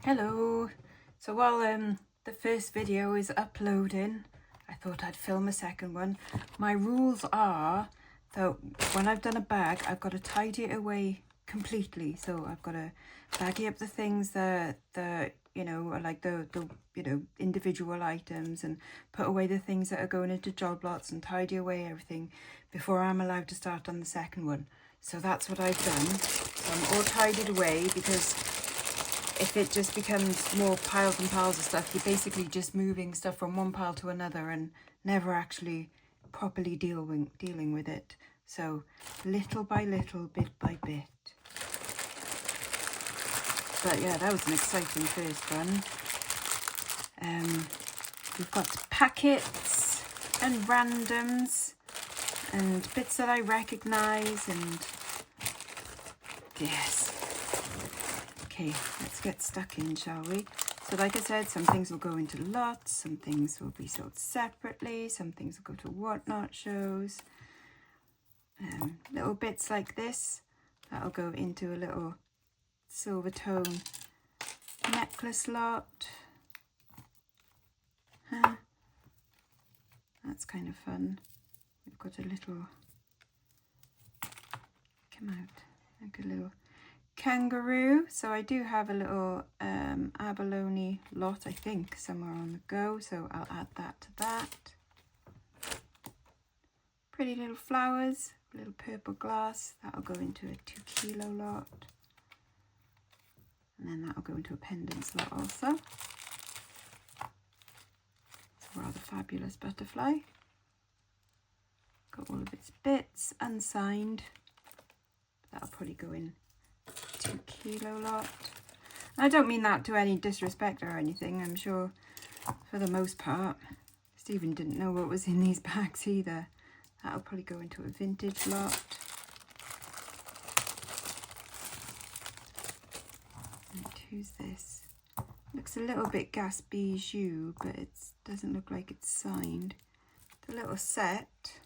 Hello. So while the first video is uploading, I thought I'd film a second one. My rules are that when I've done a bag, I've got to tidy it away completely. So I've got to baggy up the things that you know are like the individual items, and put away the things that are going into job lots, and tidy away everything before I'm allowed to start on the second one. So that's what I've done. So I'm all tidied away, because if it just becomes more piles and piles of stuff, you're basically just moving stuff from one pile to another and never actually properly dealing with it. So little by little, bit by bit. But yeah, that was an exciting first one. We've got packets and randoms and bits that I recognise, and yes. Okay, let's get stuck in, shall we? So like I said, some things will go into lots, some things will be sold separately, some things will go to whatnot shows. Little bits like this, that'll go into a little silver tone necklace lot. That's kind of fun. We've got a little, come out, like a little kangaroo. So I do have a little abalone lot, I think, somewhere on the go, so I'll add that to that. Pretty little flowers, a little purple glass, that'll go into a 2 kilo lot, and then that'll go into a pendants lot also. It's a rather fabulous butterfly. Got all of its bits unsigned. That'll probably go in 2 kilo lot. And I don't mean that to any disrespect or anything. I'm sure for the most part Stephen didn't know what was in these bags either. That'll probably go into a vintage lot. And who's this? Looks a little bit gas bijou, but it doesn't look like it's signed. The little set,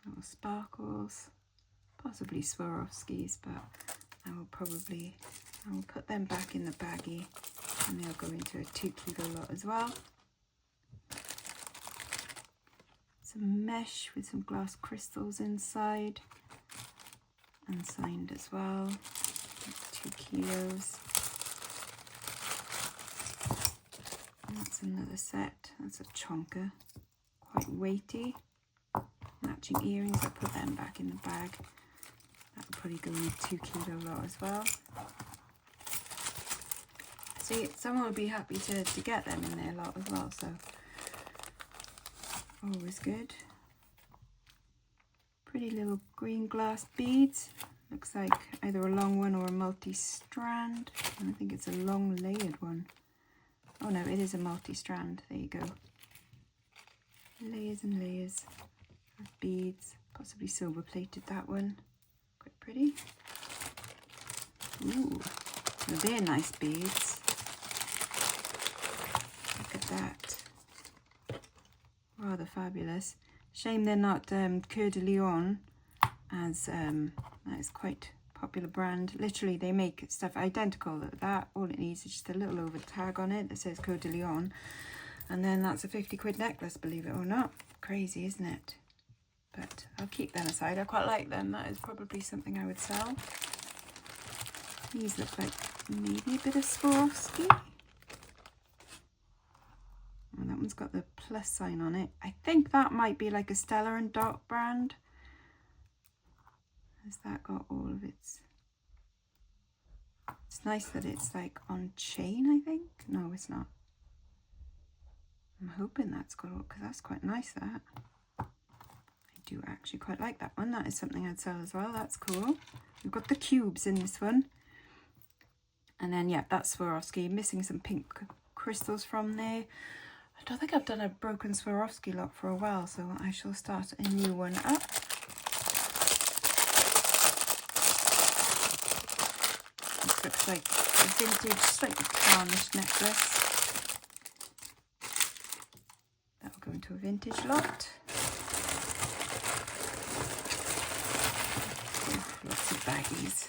little sparkles, possibly Swarovskis, but I will put them back in the baggie, and they'll go into a 2 kilo lot as well. Some mesh with some glass crystals inside, unsigned as well. That's 2 kilos. And that's another set. That's a chonker, quite weighty. Matching earrings, I'll put them back in the bag. That'll probably go in a 2 kilo lot as well. See, someone would be happy to get them in their lot as well, so always good. Pretty little green glass beads. Looks like either a long one or a multi-strand. And I think it's a long layered one. Oh no, it is a multi-strand. There you go. Layers and layers of beads. Possibly silver plated, that one. Quite pretty. Ooh, now they're nice beads. Look at that. Rather fabulous. Shame they're not Coeur de Lion, as that is quite a popular brand. Literally, they make stuff identical to that. All it needs is just a little over tag on it that says Coeur de Lion, and then that's a 50 quid necklace, believe it or not. Crazy, isn't it? But I'll keep them aside. I quite like them. That is probably something I would sell. These look like maybe a bit of Swarovski. And that one's got the plus sign on it. I think that might be like a Stella and Dot brand. Has that got all of its... It's nice that it's like on chain, I think. No, it's not. I'm hoping that's got all, because that's quite nice, that. I do actually quite like that one. That is something I'd sell as well. That's cool. We've got the cubes in this one. And then, yeah, that's Swarovski. Missing some pink crystals from there. I don't think I've done a broken Swarovski lot for a while, so I shall start a new one up. This looks like a vintage, slightly tarnished necklace. That'll go into a vintage lot. Lots of baggies.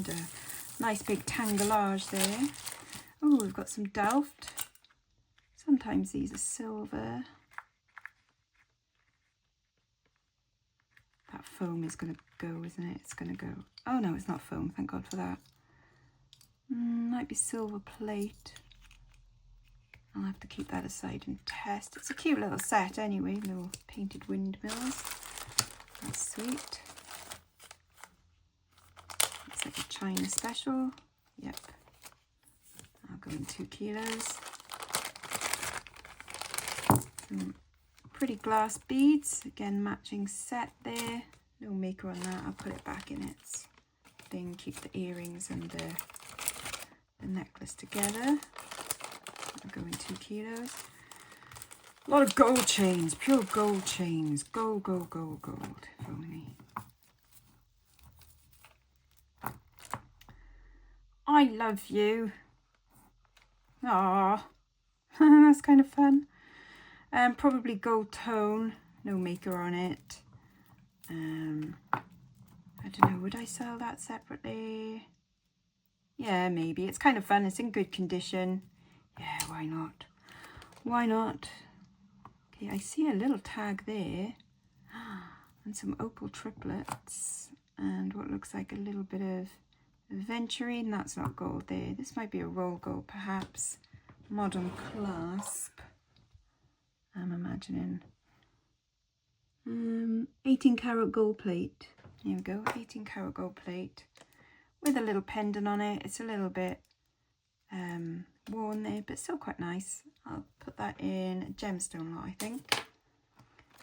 and a nice big tanglage there. Oh, we've got some Delft. Sometimes these are silver. That foam is going to go, isn't it? It's going to go. Oh no, it's not foam, thank God for that. Might be silver plate. I'll have to keep that aside and test. It's a cute little set anyway, little painted windmills. That's sweet. It's like a China special. Yep. I'll go in 2 kilos. Some pretty glass beads. Again, matching set there. No maker on that. I'll put it back in its thing. Keep the earrings and the necklace together. I'll go in 2 kilos. A lot of gold chains. Pure gold chains. Gold, gold, gold, gold. If only. I love you. Ah, that's kind of fun. Probably gold tone, no maker on it. I don't know, would I sell that separately? Yeah, maybe. It's kind of fun. It's in good condition. Yeah, why not? Why not? Okay, I see a little tag there. And some opal triplets. And what looks like a little bit of aventurine. That's not gold there. This might be a roll gold, perhaps. Modern clasp. I'm imagining. 18 karat gold plate. Here we go, 18 karat gold plate. With a little pendant on it. It's a little bit worn there, but still quite nice. I'll put that in a gemstone lot, I think.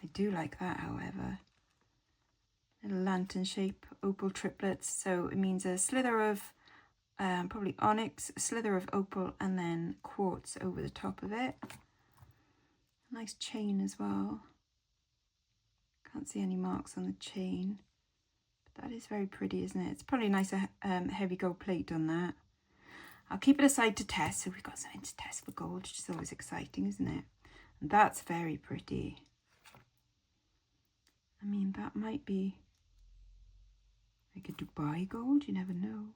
I do like that, however. Little lantern shape, opal triplets. So it means a slither of probably onyx, a slither of opal, and then quartz over the top of it. Nice chain as well. Can't see any marks on the chain. But that is very pretty, isn't it? It's probably a nicer heavy gold plate on that. I'll keep it aside to test. So we've got something to test for gold, which is always exciting, isn't it? And that's very pretty. I mean, that might be like a Dubai gold, you never know.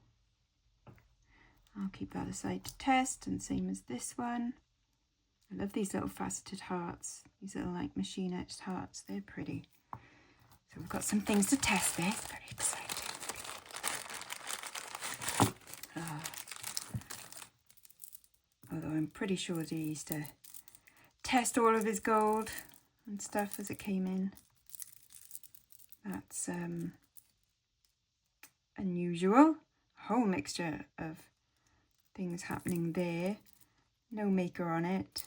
I'll keep that aside to test, and same as this one. I love these little faceted hearts, these little like machine etched hearts, they're pretty. So we've got some things to test there, it's very exciting. Although I'm pretty sure he used to test all of his gold and stuff as it came in. That's unusual. A whole mixture of things happening there. No maker on it.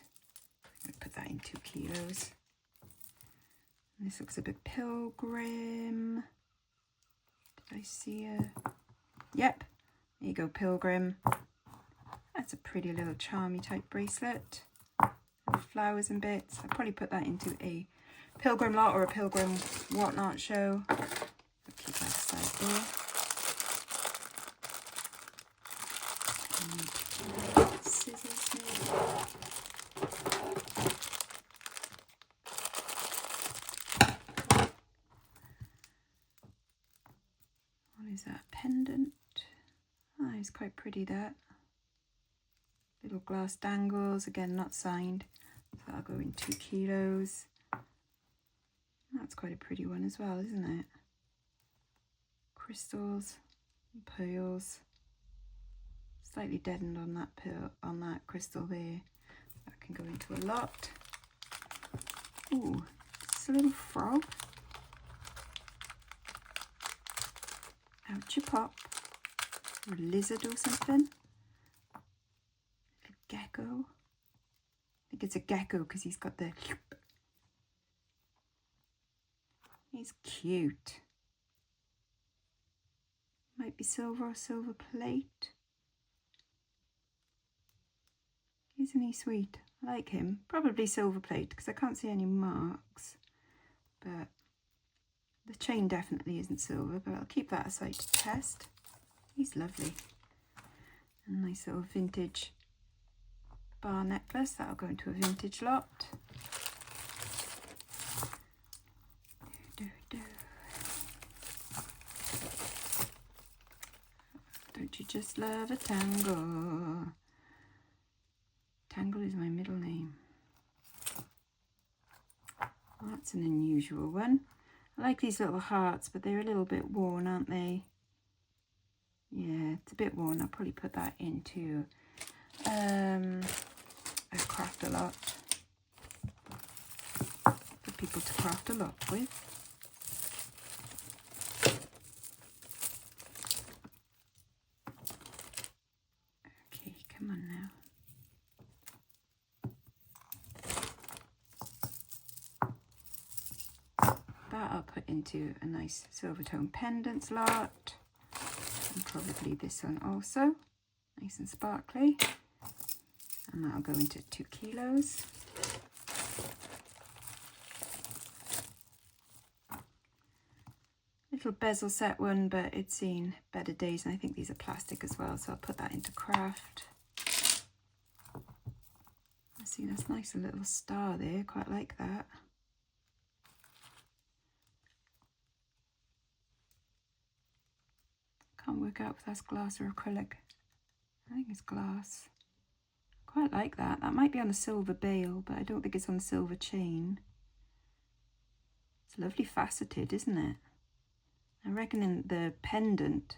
I'm going to put that in 2 kilos. And this looks a bit pilgrim. Did I see a... Yep. There you go, pilgrim. That's a pretty little charmy type bracelet. With flowers and bits. I'll probably put that into a pilgrim lot or a pilgrim whatnot show. I'll keep that aside there. And scissors maybe. What is that? Pendant. Oh, it's quite pretty, that. Little glass dangles, again not signed. So I'll go in 2 kilos. That's quite a pretty one as well, isn't it? Crystals, pearls. Slightly deadened on that pearl, on that crystal there. That can go into a lot. Ooh, it's a little frog. Out you pop. Or a lizard or something. A gecko. I think it's a gecko because he's got the... He's cute. Might be silver or silver plate. Isn't he sweet? I like him. Probably silver plate because I can't see any marks. But the chain definitely isn't silver, but I'll keep that aside to test. He's lovely. A nice little vintage bar necklace. That'll go into a vintage lot. just love a tangle. Tangle is my middle name. Well, that's an unusual one. I like these little hearts, but they're a little bit worn, aren't they? Yeah, it's a bit worn. I'll probably put that into a craft a lot. For people to craft a lot with. Okay, come on now. That I'll put into a nice silver tone pendant slot. And probably this one also. Nice and sparkly. And that'll go into 2 kilos. Little bezel set one, but it's seen better days, and I think these are plastic as well, so I'll put that into craft. I see that's nice, a little star there, quite like that. Can't work out if that's glass or acrylic. I think it's glass. Quite like that. That might be on a silver bail, but I don't think it's on a silver chain. It's lovely faceted, isn't it? I reckon the pendant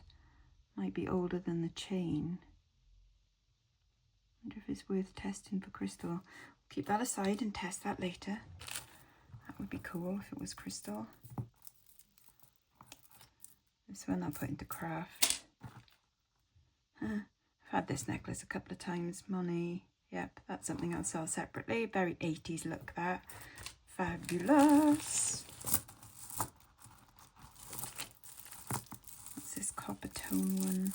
might be older than the chain. I wonder if it's worth testing for crystal. We'll keep that aside and test that later. That would be cool if it was crystal. This one I'll put into craft. I've had this necklace a couple of times. Monet. Yep, that's something I'll sell separately. Very 80s look, that. Fabulous. What's this copper tone one?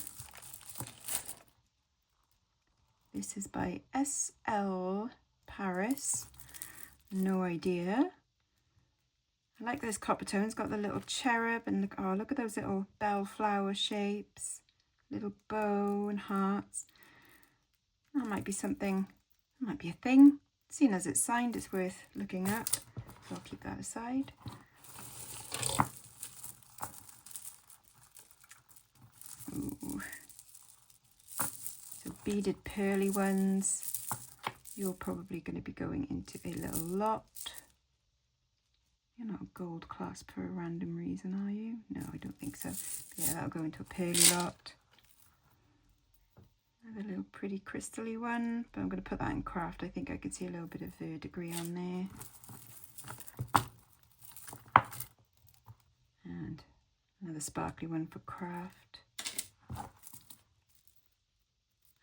This is by SL Paris. No idea. I like those copper tones. Got the little cherub and look, oh, look at those little bellflower shapes. Little bow and hearts. That might be something, that might be a thing. Seeing as it's signed, it's worth looking at. So I'll keep that aside. Ooh. So beaded pearly ones. You're probably going to be going into a little lot. You're not a gold clasp for a random reason, are you? No, I don't think so. But yeah, that'll go into a pearly lot. Another little pretty crystally one, but I'm going to put that in craft. I think I can see a little bit of verdigris on there. And another sparkly one for craft.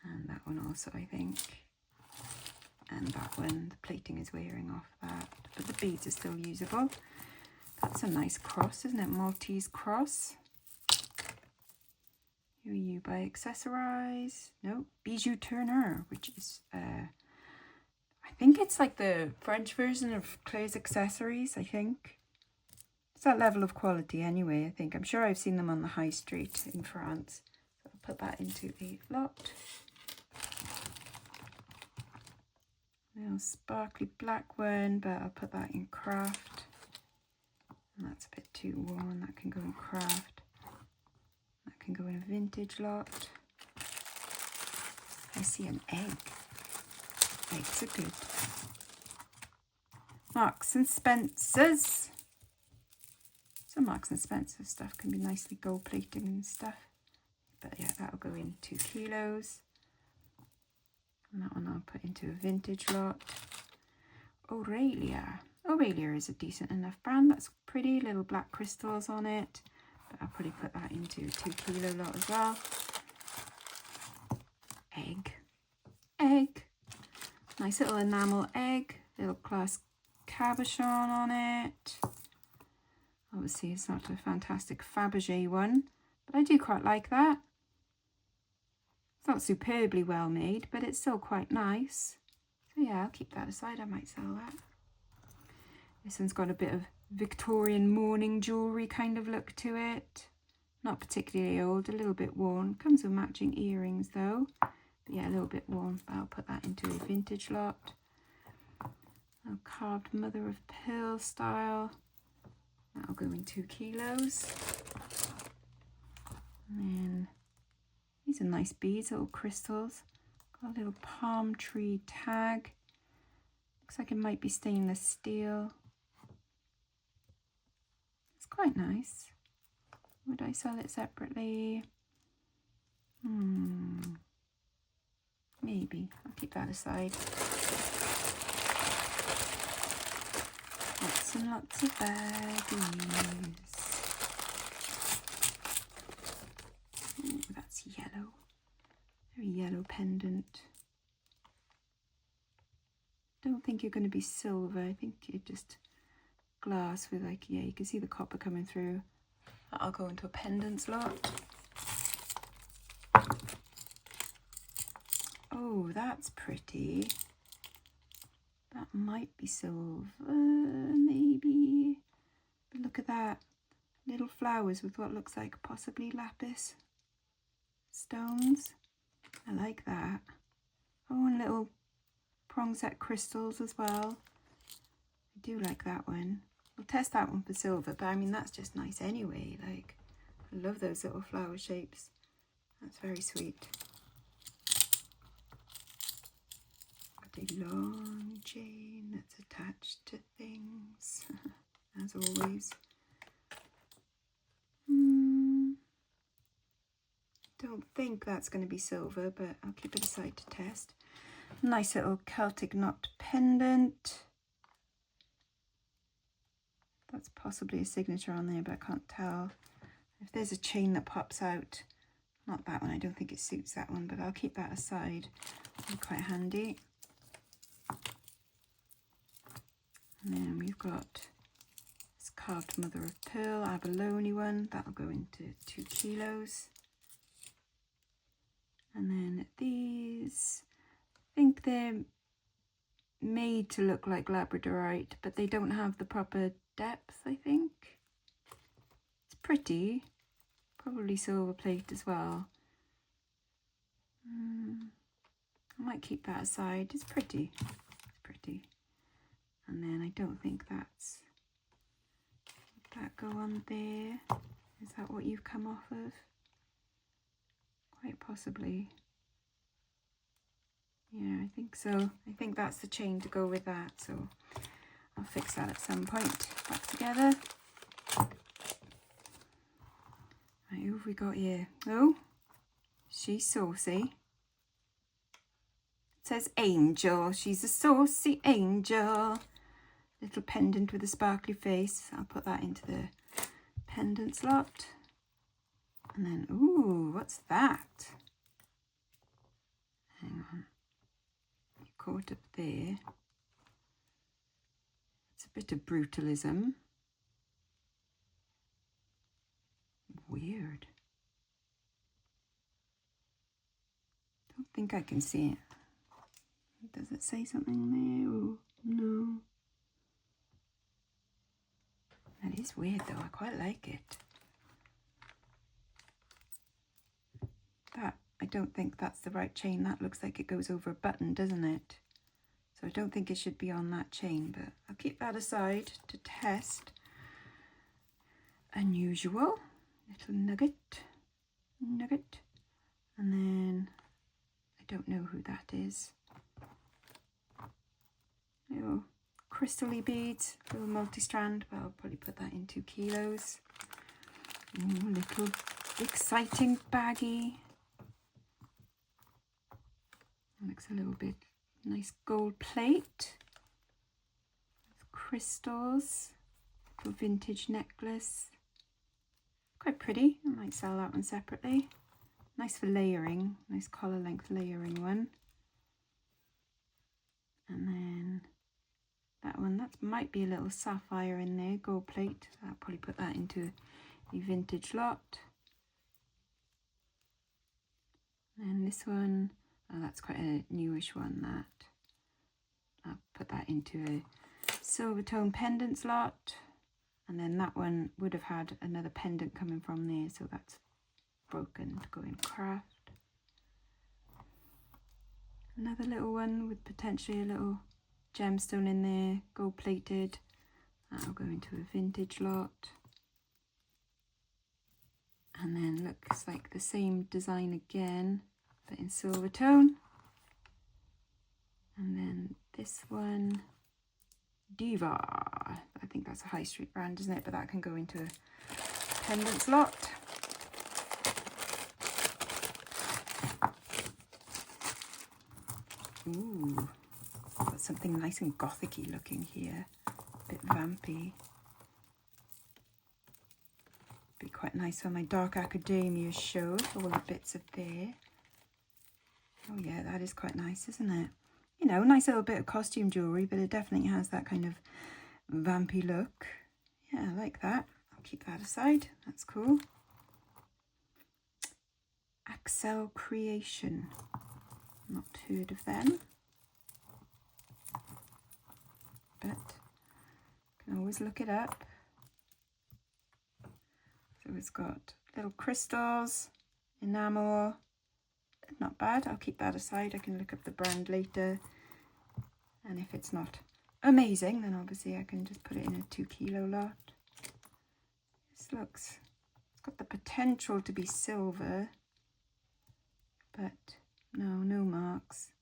And that one also, I think. And that one, the plating is wearing off that, but the beads are still usable. That's a nice cross, isn't it? Maltese cross. Who are you by Accessorize? No, Bijou Turner, which is, I think it's like the French version of Claire's Accessories, I think. It's that level of quality anyway, I think. I'm sure I've seen them on the high street in France. So I'll put that into a lot. Little sparkly black one, but I'll put that in craft. And that's a bit too worn. That can go in craft. That can go in a vintage lot. I see an egg. Eggs are good. Marks and Spencer's. Some Marks and Spencer stuff can be nicely gold plating and stuff. But yeah, that'll go in 2 kilos. And that one I'll put into a vintage lot. Aurelia. Aurelia is a decent enough brand. That's pretty. Little black crystals on it. But I'll probably put that into a 2 kilo lot as well. Egg. Egg. Nice little enamel egg. Little glass cabochon on it. Obviously it's not a fantastic Fabergé one, but I do quite like that. It's not superbly well made, but it's still quite nice. So yeah, I'll keep that aside. I might sell that. This one's got a bit of Victorian mourning jewellery kind of look to it. Not particularly old, a little bit worn. Comes with matching earrings though. But yeah, a little bit worn. But I'll put that into a vintage lot. A carved mother of pearl style. That'll go in 2 kilos. And then These are nice beads, little crystals. Got a little palm tree tag. Looks like it might be stainless steel. It's quite nice. Would I sell it separately? Maybe. I'll keep that aside. Lots and lots of baggies. Ooh, that's yellow. Very yellow pendant. Don't think you're going to be silver. I think you're just glass with like, yeah, you can see the copper coming through. I'll go into a pendant slot. Oh, that's pretty. That might be silver, maybe. But look at that. Little flowers with what looks like possibly lapis stones. I like that. Oh, and little prong set crystals as well. I do like that one. We'll test that one for silver, but I mean, that's just nice anyway. Like, I love those little flower shapes. That's very sweet. Got a long chain that's attached to things, as always. Don't think that's going to be silver, but I'll keep it aside to test. Nice little Celtic knot pendant. That's possibly a signature on there, but I can't tell. If there's a chain that pops out, not that one, I don't think it suits that one, but I'll keep that aside. It'll be quite handy. And then we've got this carved mother of pearl abalone one. That'll go into 2 kilos. And then these, I think they're made to look like labradorite, but they don't have the proper depth, I think. It's pretty. Probably silver plate as well. I might keep that aside. It's pretty. It's pretty. And then I don't think that's... Would that go on there? Is that what you've come off of? Quite possibly. Yeah, I think so. I think that's the chain to go with that. So I'll fix that at some point. Back together. Right, who have we got here? Oh, she's saucy. It says angel. She's a saucy angel. Little pendant with a sparkly face. I'll put that into the pendant slot. And then, ooh, what's that? Hang on. You caught up there. It's a bit of brutalism. Weird. Don't think I can see it. Does it say something there? Oh, no. That is weird though. I quite like it. That, I don't think that's the right chain. That looks like it goes over a button, doesn't it? So I don't think it should be on that chain, but I'll keep that aside to test. Unusual. Little nugget. And then I don't know who that is. Little crystal-y beads, little multi-strand, but I'll probably put that in 2 kilos. Ooh, little exciting baggie. Looks a little bit nice gold plate. With crystals. Little vintage necklace. Quite pretty. I might sell that one separately. Nice for layering. Nice collar length layering one. And then that one, that might be a little sapphire in there, gold plate. I'll probably put that into a vintage lot. And this one, oh, that's quite a newish one, that. I'll put that into a silver tone pendant slot. And then that one would have had another pendant coming from there, so that's broken to go in craft. Another little one with potentially a little gemstone in there, gold plated. That'll go into a vintage lot. And then looks like the same design again, but in silver tone. And then this one, Diva. I think that's a high street brand, isn't it? But that can go into a pendant slot. Ooh, got something nice and gothic-y looking here. A bit vampy. Be quite nice for my Dark Academia show, all the bits of there. Oh yeah, that is quite nice, isn't it? You know, nice little bit of costume jewellery, but it definitely has that kind of vampy look. Yeah, I like that. I'll keep that aside. That's cool. Axel Creation. Not heard of them. But can always look it up. So it's got little crystals, enamel. Not bad. I'll keep that aside. I can look up the brand later. And if it's not amazing, then obviously I can just put it in a 2 kilo lot. This looks, it's got the potential to be silver, but no marks.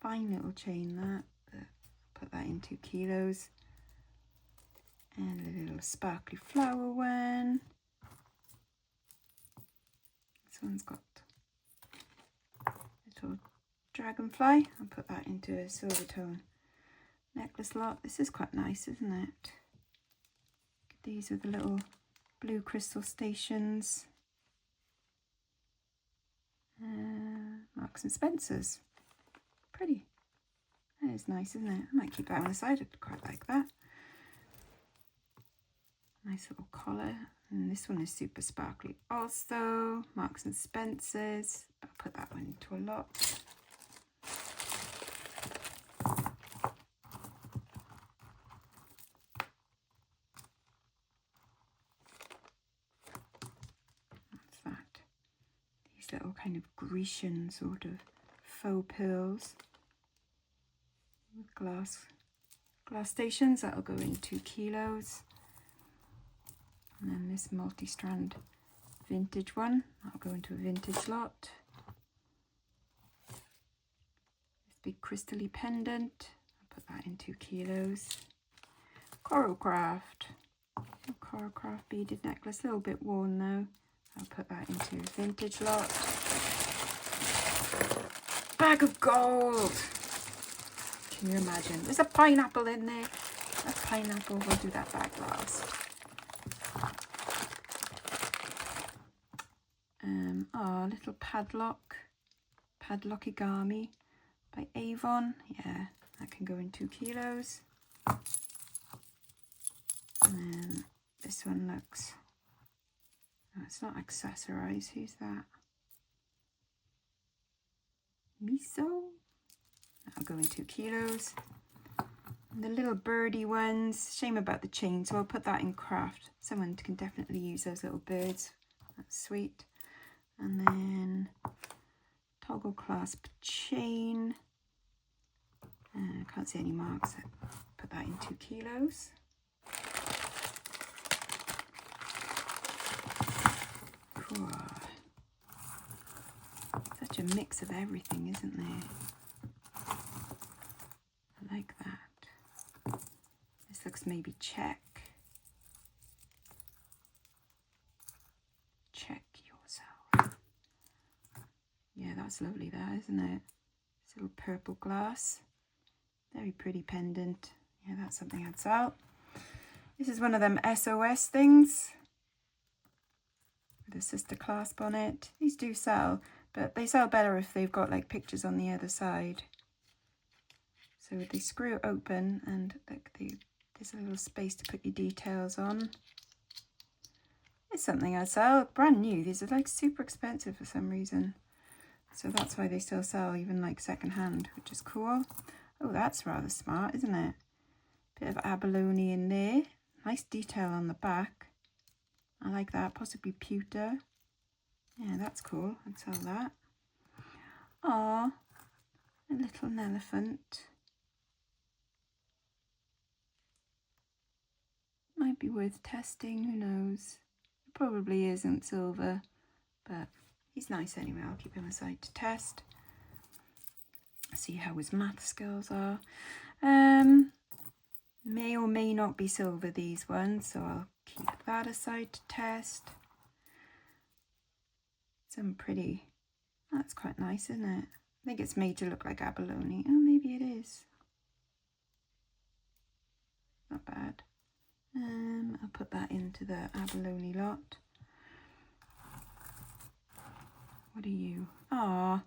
Fine little chain that, but put that in 2 kilos. And a little sparkly flower one. This one's got little dragonfly. I'll put that into a silver tone necklace lot. This is quite nice, isn't it? These are the little blue crystal stations. Marks and Spencer's. Pretty. That is nice, isn't it? I might keep that one aside. I'd quite like that. Nice little collar. And this one is super sparkly also. Marks and Spencer's. I'll put that one into a lot. What's that? These little kind of Grecian sort of faux pearls with glass stations. That'll go in 2 kilos. And then this multi-strand vintage one, that'll go into a vintage lot. This big crystally pendant, I'll put that in 2 kilos. Coralcraft beaded necklace, a little bit worn though. I'll put that into a vintage lot. Bag of gold! Can you imagine? There's a pineapple in there. A pineapple, we'll do that bag last. Little padlockigami by Avon. Yeah, that can go in 2 kilos. And then this one looks, oh, it's not accessorized. Who's that? Miso. That'll go in 2 kilos. And the little birdie ones, shame about the chain, so I'll put that in craft. Someone can definitely use those little birds. That's sweet. And then toggle clasp chain. I can't see any marks. So put that in 2 kilos. Cool. Such a mix of everything, isn't there? I like that. This looks maybe check. Check yourself. Yeah, that's lovely there, isn't it? This little purple glass. Very pretty pendant. Yeah, that's something I'd sell. This is one of them SOS things with a sister clasp on it. These do sell, but they sell better if they've got like pictures on the other side. So they screw open and like there's a little space to put your details on. It's something I'd sell. Brand new. These are like super expensive for some reason. So that's why they still sell even like second hand, which is cool. Oh, that's rather smart, isn't it? Bit of abalone in there. Nice detail on the back. I like that. Possibly pewter. Yeah, that's cool. I'd sell that. Aww. A little elephant. Might be worth testing. Who knows? probably isn't silver, but he's nice anyway. I'll keep him aside to test. See how his math skills are. May or may not be silver, these ones, so I'll keep that aside to test. Some pretty, that's quite nice, isn't it? I think it's made to look like abalone. Oh, maybe it is. Not bad. I'll put that into the abalone lot. What are you? Ah,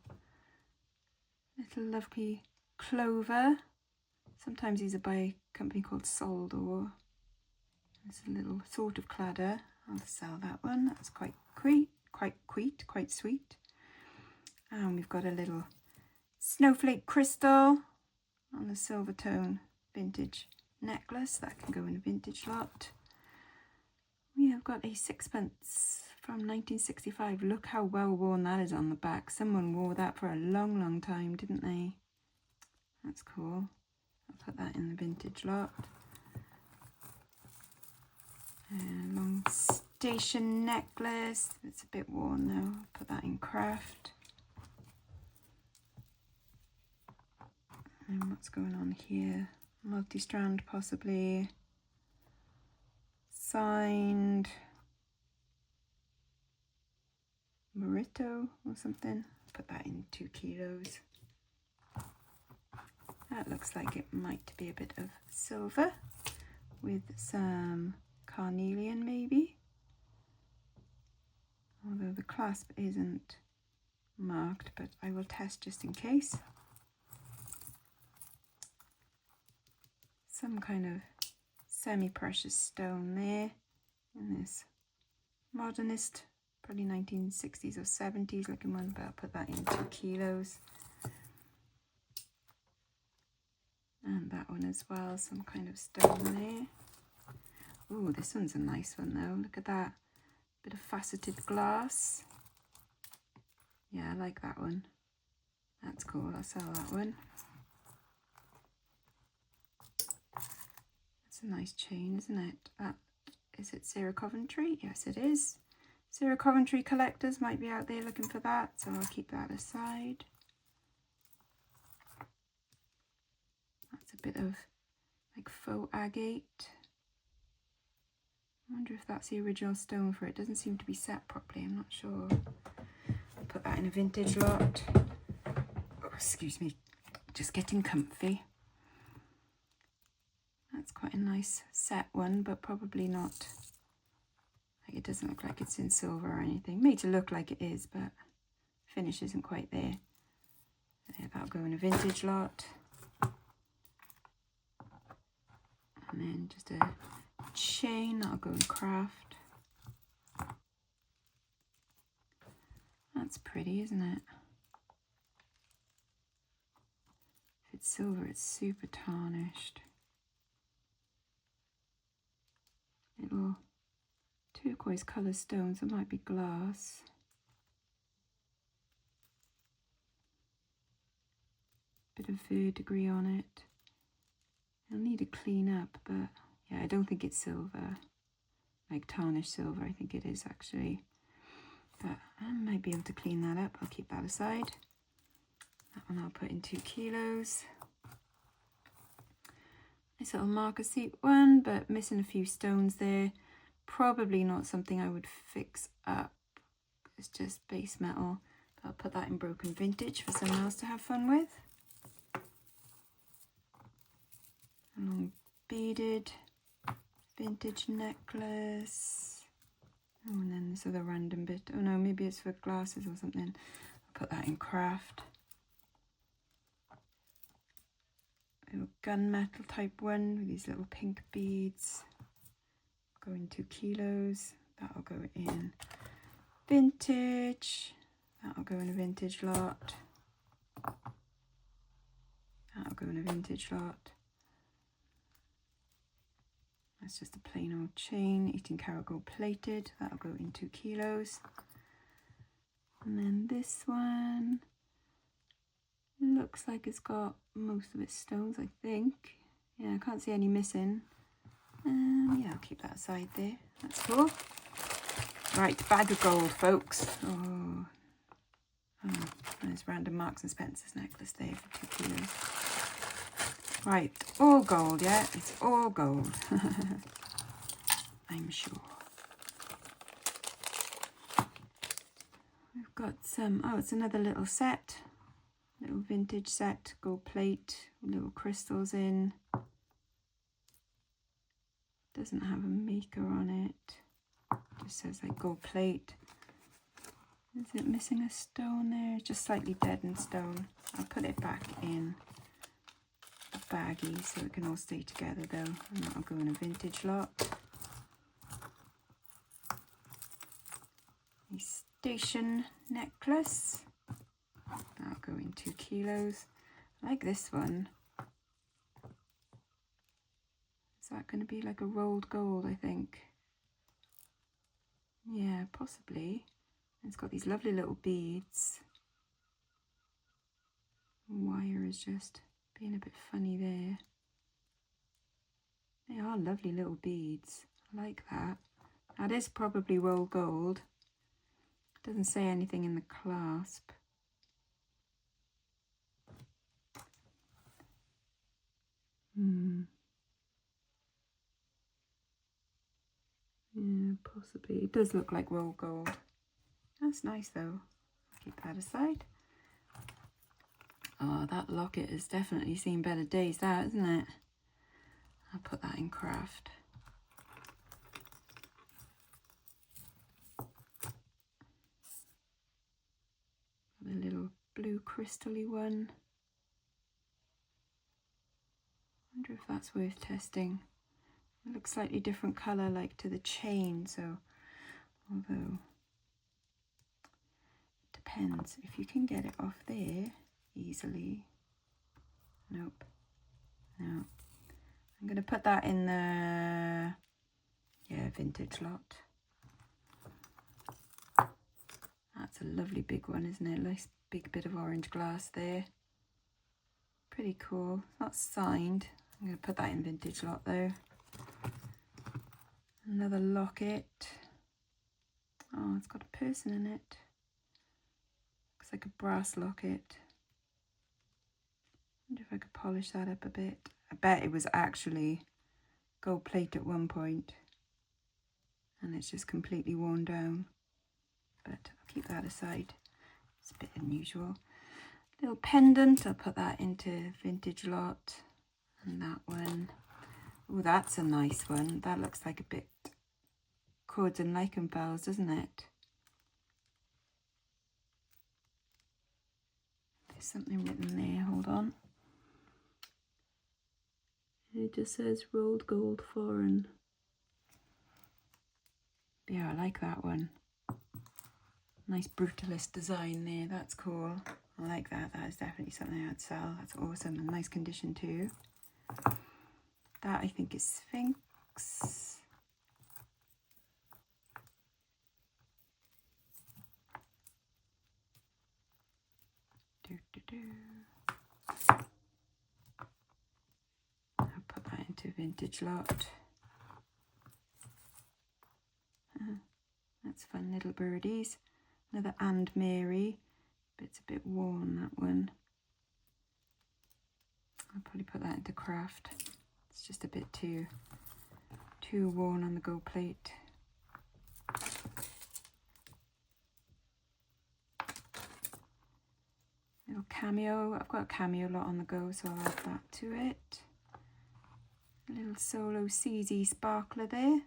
little lovely clover. Sometimes these are by a company called Soldor. It's a little sort of cladder. I'll sell that one. That's quite sweet. And we've got a little snowflake crystal on the silver tone vintage necklace. That can go in a vintage lot. We have got a sixpence from 1965. Look how well worn that is on the back. Someone wore that for a long time, didn't they? That's cool. I'll put that in the vintage lot. Long station necklace. It's a bit worn though. I'll put that in craft. And what's going on here? Multi-strand possibly. Signed Morito or something. Put that in 2 kilos. That looks like it might be a bit of silver with some carnelian maybe. Although the clasp isn't marked, but I will test just in case. Some kind of semi-precious stone there in this modernist, probably 1960s or 70s looking one, but I'll put that in 2 kilos. And that one as well, some kind of stone there. Oh, this one's a nice one though. Look at that. Bit of faceted glass. Yeah, I like that one. That's cool. I'll sell that one. That's a nice chain, isn't it? Is it Sarah Coventry? Yes, it is. Sarah Coventry collectors might be out there looking for that, so I'll keep that aside. That's a bit of like faux agate. I wonder if that's the original stone for it. Doesn't seem to be set properly, I'm not sure. I'll put that in a vintage lot. Oh, excuse me, just getting comfy. That's quite a nice set one, but probably not. Like, it doesn't look like it's in silver or anything. Made to look like it is, but finish isn't quite there. Yeah, that'll go in a vintage lot. And then just a chain, that'll go in craft. That's pretty, isn't it? If it's silver, it's super tarnished. Little turquoise colour stones, it might be glass. Bit of verdigris on it. It'll need to clean up, but yeah, I don't think it's silver, like tarnished silver. I think it is actually, but I might be able to clean that up. I'll keep that aside. That one I'll put in 2 kilos. This little marker seat one, but missing a few stones there. Probably not something I would fix up. It's just base metal. But I'll put that in broken vintage for someone else to have fun with. A long beaded vintage necklace. Oh, and then this other random bit. Oh no, maybe it's for glasses or something. I'll put that in craft. Little gunmetal type one with these little pink beads. Go in 2 kilos. That'll go in vintage. That'll go in a vintage lot. That'll go in a vintage lot. That's just a plain old chain, 18 karat gold plated. That'll go in 2 kilos. And then this one looks like it's got most of its stones, I think. Yeah, I can't see any missing. Yeah, I'll keep that aside there. That's cool. Right, bag of gold, folks. Oh, there's Random Marks and Spencer's necklace there for 2 kilos. Right, all gold, yeah? It's all gold. I'm sure. We've got some, oh, it's another little set. Little vintage set, gold plate, little crystals in. Doesn't have a maker on it. Just says like gold plate. Is it missing a stone there? Just slightly deadened stone. I'll put it back in a baggie so it can all stay together though. And that'll go in a vintage lot. A station necklace. That'll go in 2 kilos. I like this one. Is that going to be like a rolled gold, I think? Yeah, possibly. It's got these lovely little beads. The wire is just being a bit funny there. They are lovely little beads. I like that. That is probably rolled gold. It doesn't say anything in the clasp. Yeah, possibly. It does look like rolled gold. That's nice though. Keep that aside. Oh, that locket has definitely seen better days, that, isn't it? I'll put that in craft. The little blue crystal-y one. I wonder if that's worth testing. It looks slightly different colour like to the chain, so although it depends if you can get it off there easily. Nope. No. I'm going to put that in the vintage lot. That's a lovely big one, isn't it? Nice big bit of orange glass there. Pretty cool. It's not signed. I'm going to put that in vintage lot though. Another locket. Oh, it's got a person in it. Looks like a brass locket. Wonder if I could polish that up a bit. I bet it was actually gold plate at one point and it's just completely worn down. But I'll keep that aside. It's a bit unusual. Little pendant, I'll put that into vintage lot. And that one. Oh, that's a nice one. That looks like a bit cords and lichen bells, doesn't it? There's something written there, hold on. It just says rolled gold foreign. Yeah, I like that one. Nice brutalist design there, that's cool. I like that, that is definitely something I'd sell. That's awesome, and nice condition too. That I think is Sphinx. I'll put that into vintage lot. That's fun, little birdies. Another And Mary, but it's a bit worn, that one. I'll probably put that into craft. It's just a bit too worn on the gold plate. Little cameo. I've got a cameo lot on the go, so I'll add that to it. A little solo CZ sparkler there.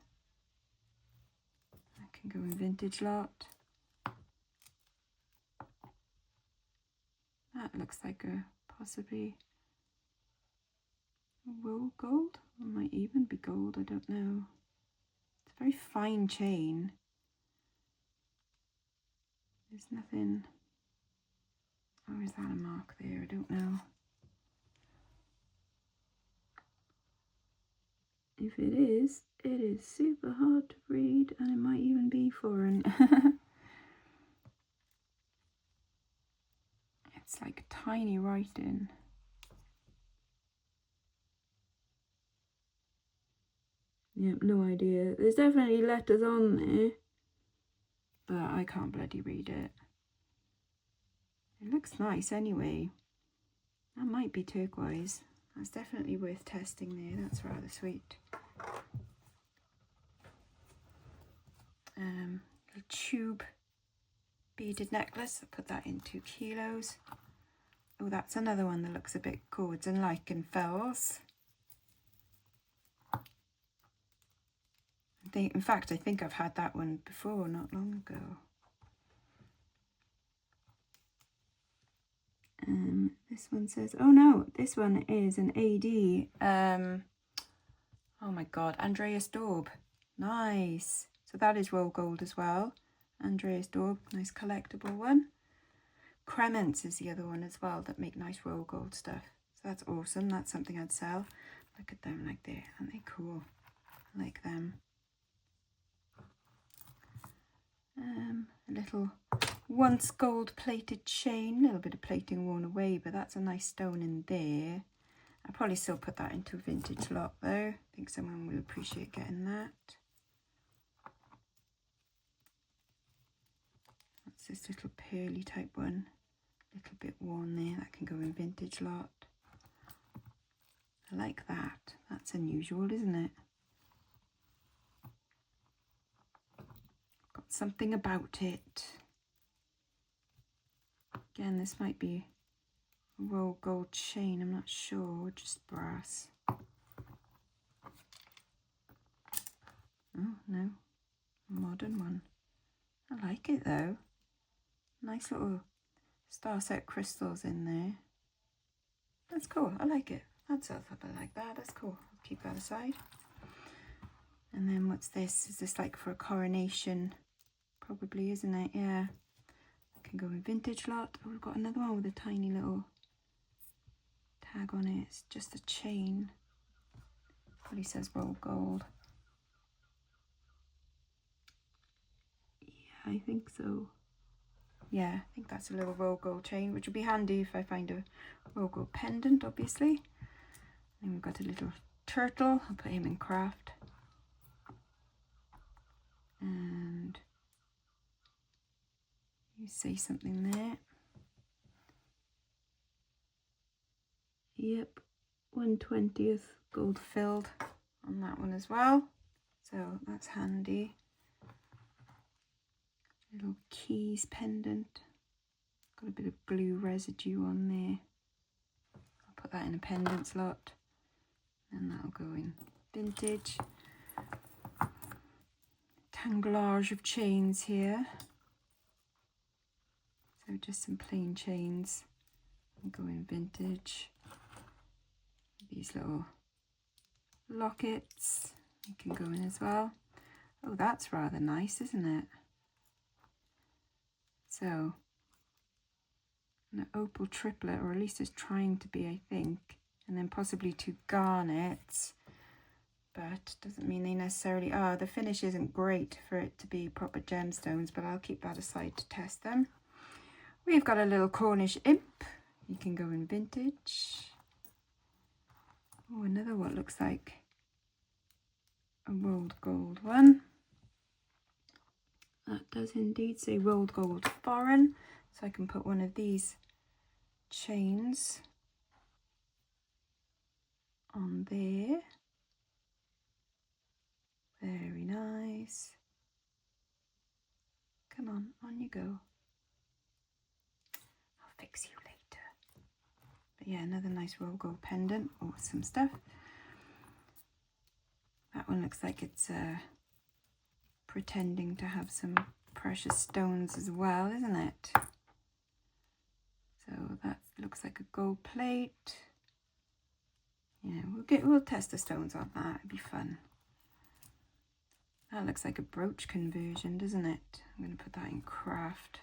That can go in vintage lot. That looks like a possibly roll gold. It might even be gold, I don't know. It's a very fine chain. There's nothing. Oh, is that a mark there? I don't know. If it is super hard to read, and it might even be foreign. It's like tiny writing. Yep, no idea. There's definitely letters on there. but I can't bloody read it. It looks nice anyway. That might be turquoise. That's definitely worth testing there. That's rather sweet. Little tube beaded necklace. I'll put that in 2 kilos. Oh, that's another one that looks a bit cords and lichen fells. In fact, I think I've had that one before, not long ago. This one says, oh no, this one is an AD. Oh my God, Andreas Daub. Nice. So that is roll gold as well. Andreas Daub, nice collectible one. Crements is the other one as well that make nice roll gold stuff. So that's awesome. That's something I'd sell. Look at them like there. Aren't they cool? I like them. A little once gold plated chain. A little bit of plating worn away, but that's a nice stone in there. I'll probably still put that into a vintage lot though. I think someone will appreciate getting that. That's this little pearly type one. A little bit worn there. That can go in vintage lot. I like that. That's unusual, isn't it? Got something about it. Again, this might be a roll gold chain. I'm not sure. Just brass. Oh, no. A modern one. I like it though. Nice little star set crystals in there. That's cool. I like it. That's something like that. That's cool. I'll keep that aside. And then what's this? Is this like for a coronation? Probably, isn't it? Yeah. I can go in vintage lot. Oh, we've got another one with a tiny little tag on it. It's just a chain. Probably says roll gold. Yeah, I think so. Yeah, I think that's a little roll gold chain, which would be handy if I find a roll gold pendant, obviously. And we've got a little turtle. I'll put him in craft. And you say something there. Yep, 1/20th gold filled on that one as well. So that's handy. Little keys pendant. Got a bit of blue residue on there. I'll put that in a pendant slot. And that'll go in vintage. Tanglage of chains here. So just some plain chains. And go in vintage. These little lockets. You can go in as well. Oh, that's rather nice, isn't it? So, an opal triplet, or at least it's trying to be, I think. And then possibly 2 garnets. But doesn't mean they necessarily are. The finish isn't great for it to be proper gemstones, but I'll keep that aside to test them. We've got a little Cornish imp. You can go in vintage. Oh, another what looks like a rolled gold one. That does indeed say rolled gold foreign. So I can put one of these chains on there. Very nice. Come on you go. I'll fix you later. But yeah, another nice roll gold pendant. Awesome stuff. That one looks like it's pretending to have some precious stones as well, isn't it? So that looks like a gold plate. Yeah, we'll test the stones on that. It'd be fun. That looks like a brooch conversion, doesn't it? I'm going to put that in craft.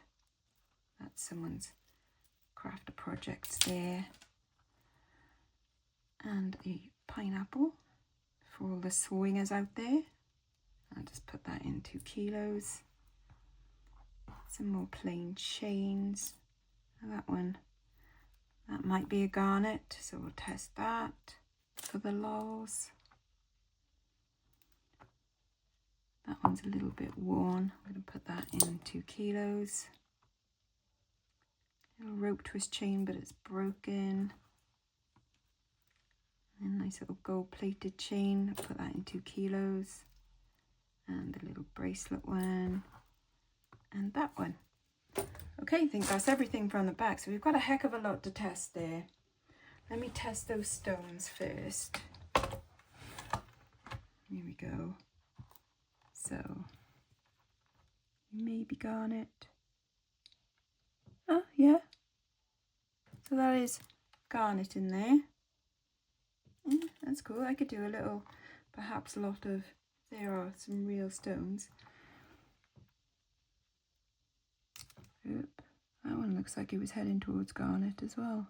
That's someone's craft projects there. And a pineapple for all the swingers out there. I'll just put that in 2 kilos. Some more plain chains. That one, that might be a garnet, so we'll test that for the lols. That one's a little bit worn. I'm going to put that in 2 kilos. Little rope twist chain, but it's broken. And a nice little gold plated chain. I'll put that in 2 kilos. And the little bracelet one. And that one. Okay, I think that's everything from the back. So we've got a heck of a lot to test there. Let me test those stones first. Here we go. So, maybe garnet. Oh, yeah. So that is garnet in there. Yeah, that's cool. I could do a little, perhaps a lot of, there are some real stones. Oop, that one looks like it was heading towards garnet as well.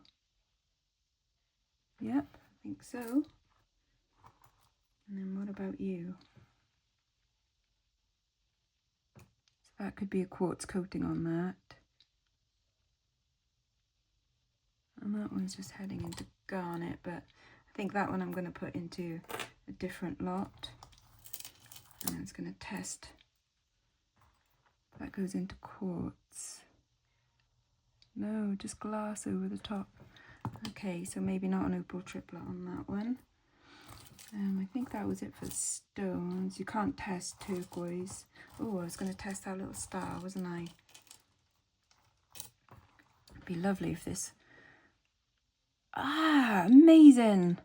Yep, I think so. And then what about you? So that could be a quartz coating on that. And that one's just heading into garnet, but I think that one I'm going to put into a different lot. And it's going to test. That goes into quartz. No, just glass over the top. Okay, so maybe not an opal triplet on that one. I think that was it for stones. You can't test turquoise. Oh, I was going to test that little star, wasn't I? It'd be lovely if this... Ah, amazing!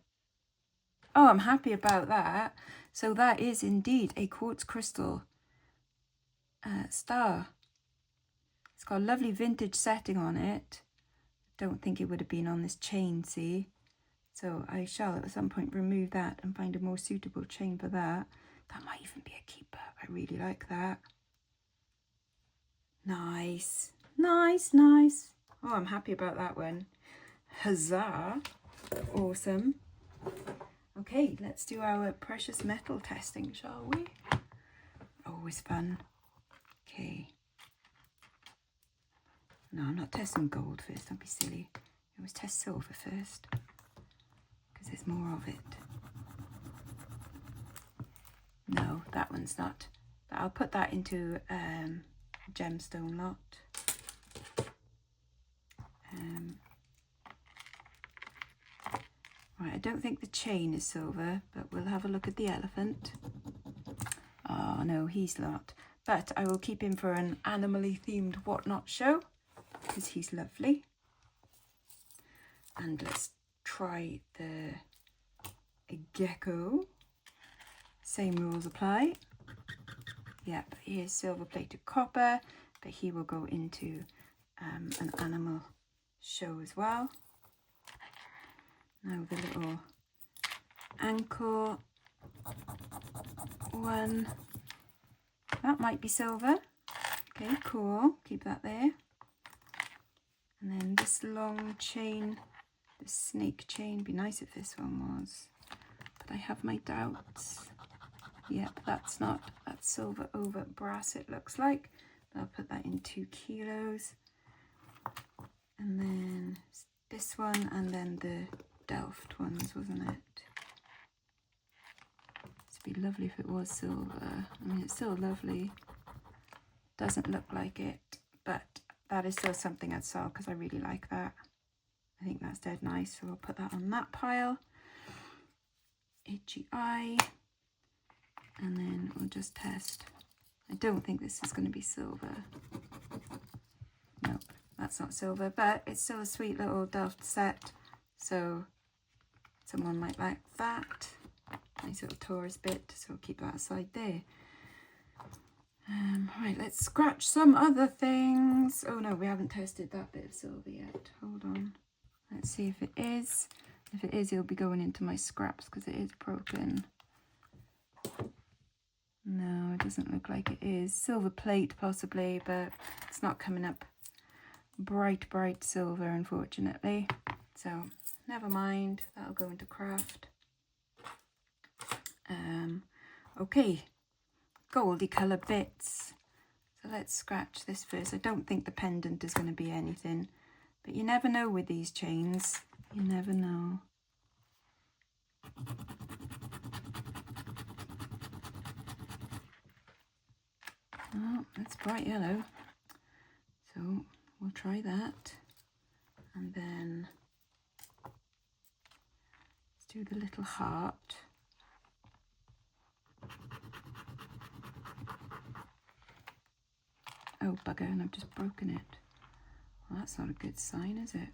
Oh, I'm happy about that. So that is indeed a quartz crystal star. It's got a lovely vintage setting on it. Don't think it would have been on this chain, see? So I shall at some point remove that and find a more suitable chain for that. That might even be a keeper. I really like that. Nice. Nice, nice. Oh, I'm happy about that one. Huzzah. Awesome. Okay, let's do our precious metal testing, shall we? Always fun. Okay. No, I'm not testing gold first. Don't be silly. I always test silver first. There's more of it. No, that one's not. I'll put that into a gemstone lot. Right, I don't think the chain is silver, but we'll have a look at the elephant. Oh no, he's not. But I will keep him for an animally themed whatnot show, because he's lovely. And let's try the gecko. Same rules apply. Yep, here's silver plated copper, but he will go into an animal show as well. Now the little ankle one. That might be silver. Okay, cool. Keep that there. And then this long chain, the snake chain. Be nice if this one was, but I have my doubts. Yep, that's not. That's silver over brass, it looks like. But I'll put that in 2 kilos. And then this one, and then the Delft ones, wasn't it? It'd be lovely if it was silver. I mean, it's still lovely. Doesn't look like it, but that is still something I'd sell because I really like that. I think that's dead nice, so we'll put that on that pile. AGI. And then we'll just test. I don't think this is going to be silver. Nope, that's not silver, but it's still a sweet little Delft set. So someone might like that. Nice little Taurus bit, so we'll keep that aside there. Right, let's scratch some other things. Oh no, we haven't tested that bit of silver yet. Hold on. Let's see if it is. If it is, it'll be going into my scraps because it is broken. No, it doesn't look like it is. Silver plate possibly, but it's not coming up bright, bright silver, unfortunately. So never mind, that'll go into craft. Okay, goldy colour bits. So let's scratch this first. I don't think the pendant is going to be anything, but you never know with these chains. You never know. Oh, that's bright yellow. So we'll try that. And then let's do the little heart. Oh, bugger, and I've just broken it. Well, that's not a good sign, is it?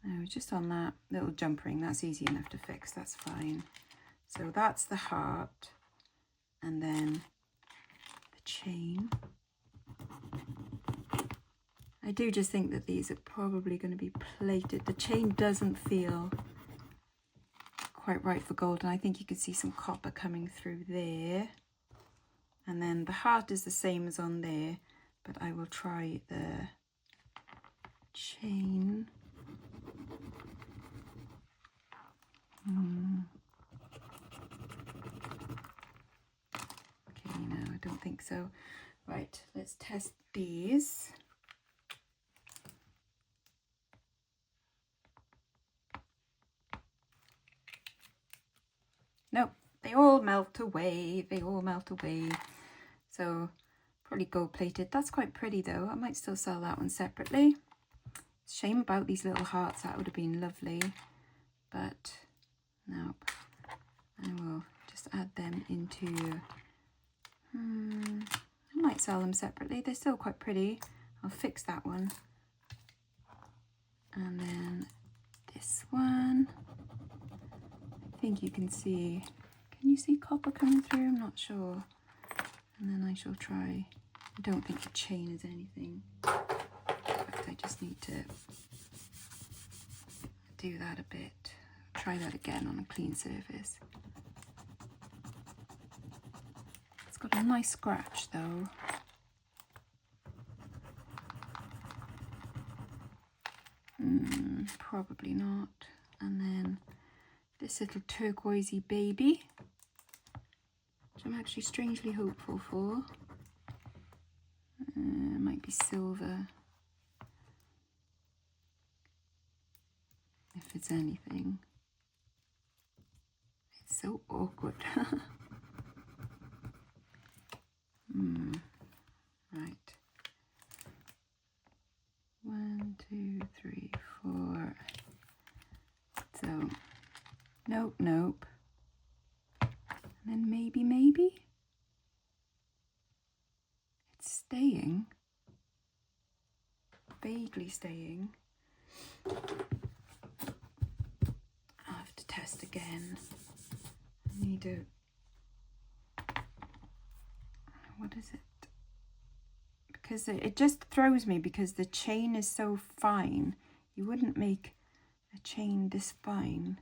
No, just on that little jump ring, that's easy enough to fix, that's fine. So that's the heart, and then the chain. I do just think that these are probably going to be plated. The chain doesn't feel quite right for gold, and I think you can see some copper coming through there. And then the heart is the same as on there, but I will try the chain. Okay, no, I don't think so. Right, let's test these. Nope, they all melt away. They all melt away. So probably gold plated. That's quite pretty though. I might still sell that one separately. Shame about these little hearts. That would have been lovely. But nope. I will just add them into... I might sell them separately. They're still quite pretty. I'll fix that one. And then this one. I think you can see... Can you see copper coming through? I'm not sure. And then I shall try... I don't think the chain is anything. In fact, I just need to do that a bit. Try that again on a clean surface. It's got a nice scratch though. Probably not. And then this little turquoisey baby, which I'm actually strangely hopeful for. It might be silver, if it's anything. It's so awkward. Right. 1, 2, 3, 4. So, nope, nope. And then maybe. It's staying. Vaguely staying. I'll have to test again. I need to... What is it? Because it just throws me because the chain is so fine. You wouldn't make a chain this fine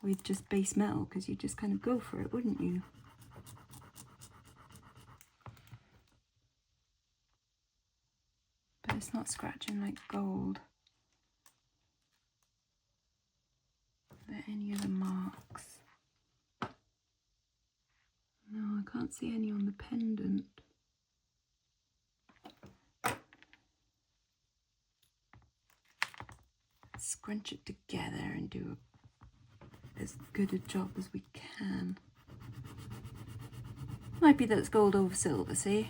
with just base metal because you just kind of go for it, wouldn't you? But it's not scratching like gold. Are there any other marks? No, I can't see any on the pendant. Scrunch it together and do as good a job as we can. Might be that it's gold over silver, see?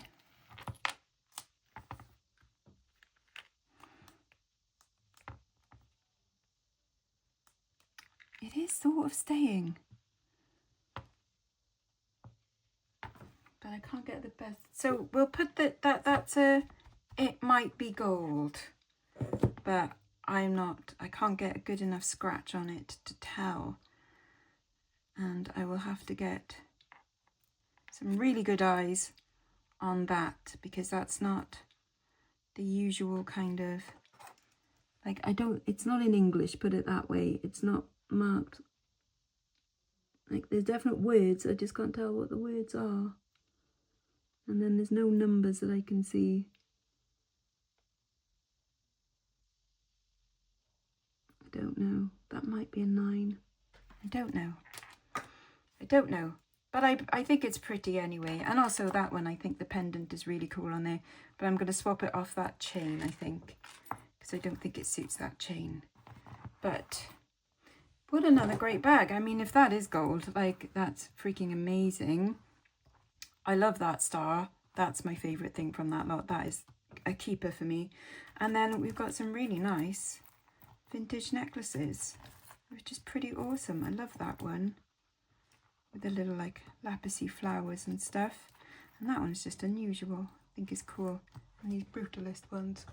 It is sort of staying. But I can't get the best. So we'll put that's a, it might be gold, but I can't get a good enough scratch on it to tell. And I will have to get some really good eyes on that because that's not the usual kind of, like, it's not in English, put it that way. It's not marked. Like, there's definite words, I just can't tell what the words are. And then there's no numbers that I can see. I don't know. That might be a 9. I don't know. I don't know. But I think it's pretty anyway. And also that one, I think the pendant is really cool on there. But I'm going to swap it off that chain, I think. Because I don't think it suits that chain. But what another great bag. I mean, if that is gold, like, that's freaking amazing. I love that star. That's my favourite thing from that lot. That is a keeper for me. And then we've got some really nice vintage necklaces, which is pretty awesome. I love that one with the little like lapis-y flowers and stuff. And that one's just unusual. I think it's cool. And these brutalist ones.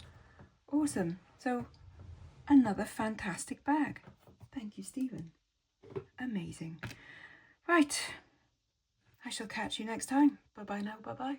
Awesome. So another fantastic bag. Thank you, Stephen. Amazing. Right. I shall catch you next time. Bye-bye now. Bye-bye.